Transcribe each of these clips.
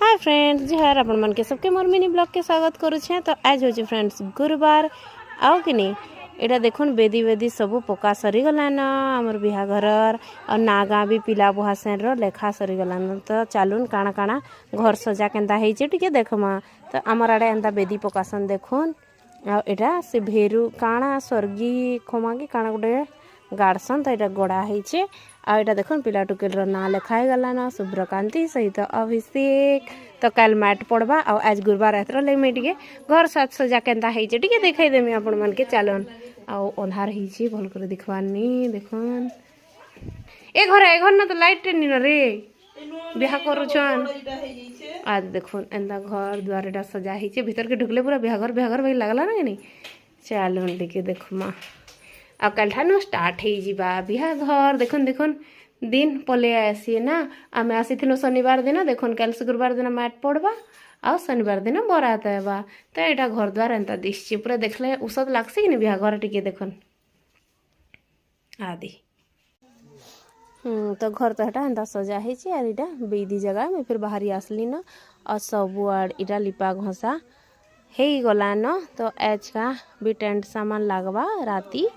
Hi friends जोहार आपण मन के सबके मोर मिनी ब्लॉग के स्वागत करुछे। तो आज हो फ्रेंड्स गुरुवार आओ कि नहीं एटा देखुन बेदी बेदी सबू पका सरी गलान आमर बिहाघर और ना गाँ भी पिला बुहासेन रो लेखा सरी गलान। तो चलुन काना काना घर सजा केंता हेचे टिके देखमा। तो आमर आड़े एंता बेदी पकासन देखुन आ एटा से भेरु काना स्वर्गी खोमा की काना गुटे गाड़सन। तो यहाँ गड़ा होचे आटा देखो पिला टुकेल ना लिखाई गलान शुभ्रकांति सहित अभिषेक। तो कल मैट पड़वा आज गुरुवार एथर ले मुझे घर साज सजा केंता होचे टिके देखाई देमी आपण मन के। चलन आउ अंधार होची भल कर देखवानी देखन ए घर ना तो लाइट नी न रे बिहा करूछन। आज देखुन एंता घर द्वार एटा सजा होचे भीतर के ढुकले पूरा बिहाघर बिहाघर भाई लागला ना नहीं। चलन टिके देखमा आ कल ठानु स्टार्ट हो जावा बिहाघर। देखुन देखुन दिन पले आसी ना आम आसी शनिवार दिन देखुन कल शुक्रवार दिन मैट पड़वा आ शनिवार दिन बरात हेबा। तो यहाँ घर द्वार एंता दिशे पूरा देखले औषध लागसी कि बिहाघर टिके देखुन आदि। तो घर तो हटा एंता सजा होची आर इटा बेदी जगह में फिर बाहरी आसली न और सबुआड़ इटा लिपा घसा हे गला न। तो आज का भी टेंट सामान लागवा राती।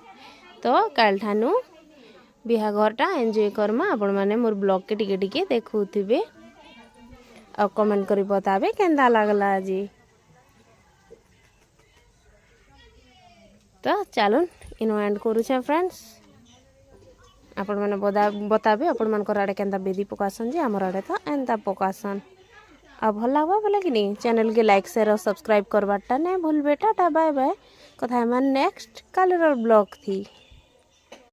तो कल ठानु बिहाघरटा एंजॉय करमा आपण माने मोर ब्लॉग के टिके टिके देखुथिबे और कमेंट करी बताबे केंदा लागला जी। तो चलुन इनो एंड करूछे फ्रेंड्स आपण माने बताबे आपण मन कर आड़े केंदा बेदी पकासन जे हमर आड़े तो एंता पकासन। अब भल लागबा बोले कि नहीं चैनल के लाइक शेयर और सब्सक्राइब करवाटा नहीं भूल बेटा। बाय बाय कथा मन नेक्स्ट कलर ब्लॉग थी।